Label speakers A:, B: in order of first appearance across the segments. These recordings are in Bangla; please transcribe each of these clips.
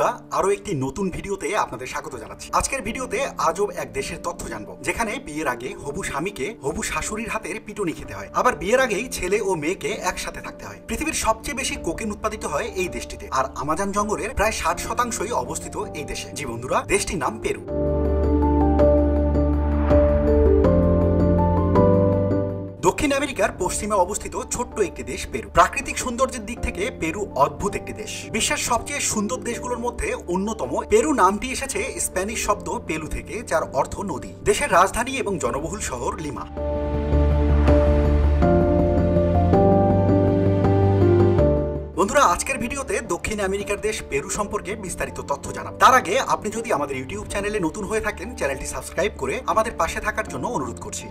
A: বন্ধুরা আরো একটি নতুন ভিডিওতে আপনাদের স্বাগত জানাচ্ছি। আজকের ভিডিওতে আজব এক দেশের তথ্য জানবো, যেখানে বিয়ের আগে হবু স্বামীকে হবু শাশুড়ির হাতের পিটুনি খেতে হয়, আবার বিয়ের আগেই ছেলে ও মেয়েকে একসাথে থাকতে হয়। পৃথিবীর সবচেয়ে বেশি কোকেন উৎপাদিত হয় এই দেশটিতে, আর আমাজন জঙ্গলের প্রায় 60% অবস্থিত এই দেশে। জি বন্ধুরা, দেশটির নাম পেরু। দক্ষিণ আমেরিকার পশ্চিমে অবস্থিত ছোট্ট একটি দেশ পেরু। প্রাকৃতিক সৌন্দর্যের দিক থেকে পেরু অদ্ভুত একটি দেশ। বিশ্বের সবচেয়ে সুন্দর দেশগুলোর মধ্যে অন্যতম। পেরু নামটি এসেছে স্প্যানিশ শব্দ পেলু থেকে, যার অর্থ নদী। দেশের রাজধানী এবং জনবহুল শহর লিমা। বন্ধুরা, আজকের ভিডিওতে দক্ষিণ আমেরিকার দেশ পেরু সম্পর্কে বিস্তারিত তথ্য জানাব। তার আগে আপনি যদি আমাদের ইউটিউব চ্যানেলে নতুন হয়ে থাকেন, চ্যানেলটি সাবস্ক্রাইব করে আমাদের পাশে থাকার জন্য অনুরোধ করছি।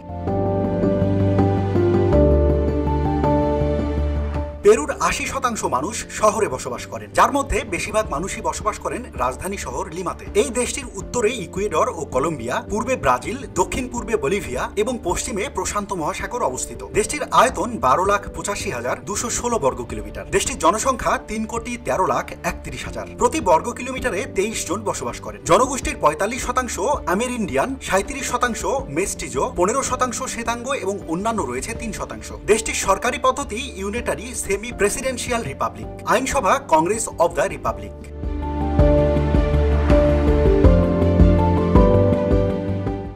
A: পেরুর 80% মানুষ শহরে বসবাস করেন, যার মধ্যে বেশিরভাগ মানুষই বসবাস করেন রাজধানী শহর লিমাতে। এই দেশটির উত্তরে ইকুয়েডর ও কলম্বিয়া, পূর্বে ব্রাজিল, দক্ষিণ পূর্বে বলিভিয়া এবং পশ্চিমে প্রশান্ত মহাসাগর অবস্থিত। দেশটির আয়তন 12,85,216 বর্গ কিলোমিটার। দেশটির জনসংখ্যা 3,13,31,000। প্রতি বর্গ কিলোমিটারে 23 জন বসবাস করেন। জনগোষ্ঠীর 45% আমেরিন্ডিয়ান, 37% মেস্টিজো, 15% শ্বেতাঙ্গ এবং অন্যান্য রয়েছে 3%। দেশটির সরকারি পদ্ধতি ইউনিটারি সেমি প্রেসিডেন্সিয়াল রিপাবলিক। আইনসভা কংগ্রেস অব দ্য রিপাবলিক।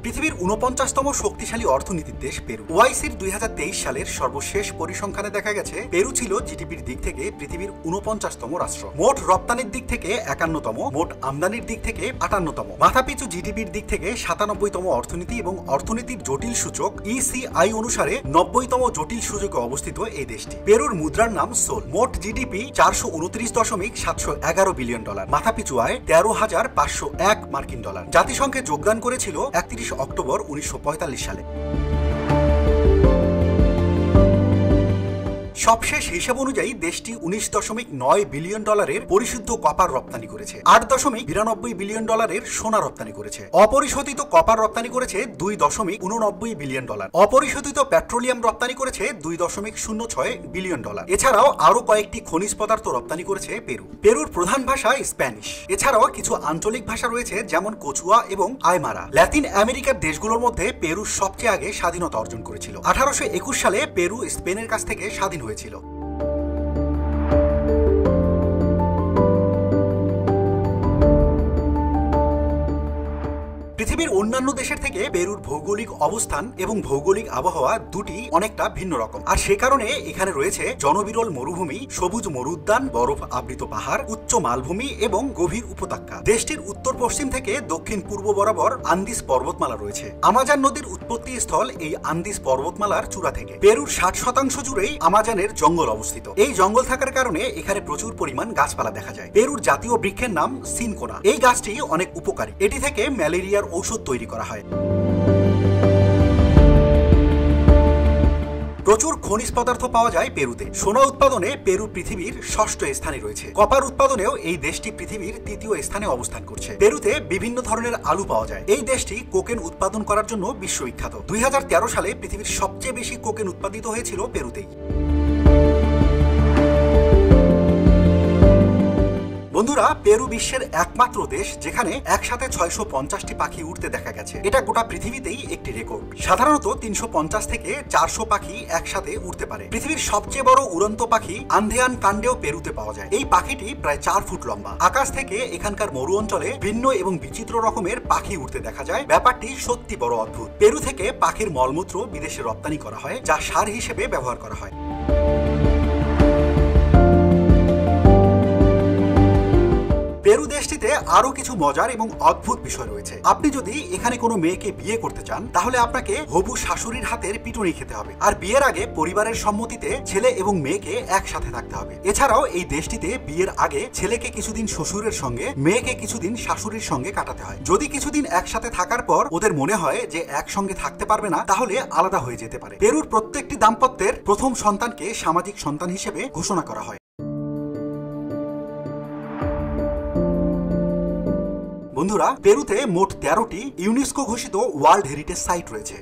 A: পৃথিবীর 49তম শক্তিশালী অর্থনীতির দেশ পেরু। ওআইসির 2023 সালের সর্বশেষ পরিসংখ্যানে দেখা গেছে পেরু ছিল জিডিপির দিক থেকে পৃথিবীর 49তম রাষ্ট্র। মোট রপ্তানির দিক থেকে 51তম, মোট আমদানির দিক থেকে 58তম, মাথাপিছু জিডিপির দিক থেকে 97তম অর্থনীতি এবং অর্থনীতির জটিল সূচক ইসিআই অনুসারে 90তম জটিল সূচকে অবস্থিত এই দেশটি। পেরুর মুদ্রার নাম সোল। মোট জিডিপি 429.711 বিলিয়ন ডলার। মাথাপিছু আয় 13,501 মার্কিন ডলার। জাতিসংঘে যোগদান করেছিল 31 অক্টোবর 1945 সালে। সবশেষ হিসাব অনুযায়ী দেশটি 19.9 বিলিয়ন ডলারের পরিশুদ্ধ কপার রপ্তানি করেছে, 8.92 বিলিয়ন ডলারের সোনা রপ্তানি করেছে। অপরিশোধিত কপার রপ্তানি করেছে 2.89 বিলিয়ন ডলার। অপরিশোধিত পেট্রোলিয়াম রপ্তানি করেছে 2.06 বিলিয়ন ডলার। এছাড়াও আরো কয়েকটি খনিজ পদার্থ রপ্তানি করেছে পেরু। পেরুর প্রধান ভাষা স্প্যানিশ। এছাড়াও কিছু আঞ্চলিক ভাষা রয়েছে, যেমন কচুয়া এবং আইমারা। লাতিন আমেরিকার দেশগুলোর মধ্যে পেরু সবচেয়ে আগে স্বাধীনতা অর্জন করেছিল। 1821 সালে পেরু স্পেনের কাছ থেকে স্বাধীন হয়েছিল। পৃথিবীর অন্যান্য দেশের থেকে পেরুর ভৌগোলিক অবস্থান এবং ভৌগোলিক আবহাওয়া দুটি অনেকটা ভিন্ন রকম, আর সে কারণে এখানে রয়েছে জনবিরল মরুভূমি, সবুজ মরুদ্যান, বরফ আবৃত পাহাড়, উচ্চ মালভূমি এবং গভীর উপত্যকা। দেশটির উত্তর পশ্চিম থেকে দক্ষিণ পূর্ব বরাবর আন্দিস পর্বতমালা রয়েছে। আমাজন নদীর উৎপত্তি স্থল এই আন্দিস পর্বতমালার চূড়া থেকে। পেরুর 60% জুড়েই আমাজনের জঙ্গল অবস্থিত। এই জঙ্গল থাকার কারণে এখানে প্রচুর পরিমাণ গাছপালা দেখা যায়। পেরুর জাতীয় বৃক্ষের নাম সিনকোনা। এই গাছটি অনেক উপকারী। এটি থেকে ম্যালেরিয়ার ঔষধ তৈরি করা হয়। প্রচুর খনিজ পদার্থ পাওয়া যায় পেরুতে। সোনা উৎপাদনে পেরু পৃথিবীর 6ষ্ঠ স্থানে রয়েছে। কপার উৎপাদনেও এই দেশটি পৃথিবীর 3য় স্থানে অবস্থান করছে। পেরুতে বিভিন্ন ধরনের আলু পাওয়া যায়। এই দেশটি কোকেন উৎপাদন করার জন্য বিশ্ববিখ্যাত। 2013 সালে পৃথিবীর সবচেয়ে বেশি কোকেন উৎপাদিত হয়েছিল পেরুতেই। বন্ধুরা, পেরু বিশ্বের একমাত্র দেশ যেখানে একসাথে 650টি পাখি উড়তে দেখা গেছে। এটা গোটা পৃথিবীতেই একটি রেকর্ড। সাধারণত 350 থেকে 400 পাখি একসাথে উড়তে পারে। পৃথিবীর সবচেয়ে বড় উড়ন্ত পাখি আন্দেয়ান কান্ডেও পেরুতে পাওয়া যায়। এই পাখিটি প্রায় 4 ফুট লম্বা। আকাশ থেকে এখানকার মরু অঞ্চলে ভিন্ন এবং বিচিত্র রকমের পাখি উড়তে দেখা যায়। ব্যাপারটি সত্যি বড় অদ্ভুত। পেরু থেকে পাখির মলমূত্র বিদেশে রপ্তানি করা হয়, যা সার হিসেবে ব্যবহার করা হয়। পেরু দেশটিতে আরো কিছু মজার এবং অদ্ভুত বিষয় রয়েছে। আপনি যদি এখানে কোনো মেয়েকে বিয়ে করতে চান, তাহলে আপনাকে হবু শাশুড়ির হাতের পিটুনি খেতে হবে, আর বিয়ের আগে পরিবারের সম্মতিতে ছেলে এবং মেয়েকে একসাথে থাকতে হবে। এছাড়াও এই দেশটিতে বিয়ের আগে ছেলেকে কিছুদিন শ্বশুরের সঙ্গে, মেয়েকে কিছুদিন শাশুড়ির সঙ্গে কাটাতে হয়। যদি কিছুদিন একসাথে থাকার পর ওদের মনে হয় যে একসঙ্গে থাকতে পারবে না, তাহলে আলাদা হয়ে যেতে পারে। পেরুর প্রত্যেকটি দাম্পত্যের প্রথম সন্তানকে সামাজিক সন্তান হিসেবে ঘোষণা করা হয়। বন্ধুরা, পেরুতে মোট 13টি ইউনেস্কো ঘোষিত ওয়ার্ল্ড হেরিটেজ সাইট রয়েছে।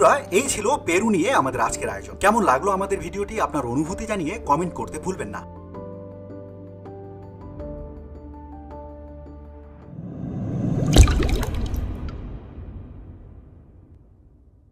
A: বন্ধুরা, এই ছিল পেরু নিয়ে আমাদের আজকের আয়োজন। কেমন লাগলো আমাদের ভিডিওটি আপনার অনুভূতি জানিয়ে কমেন্ট করতে ভুলবেন না।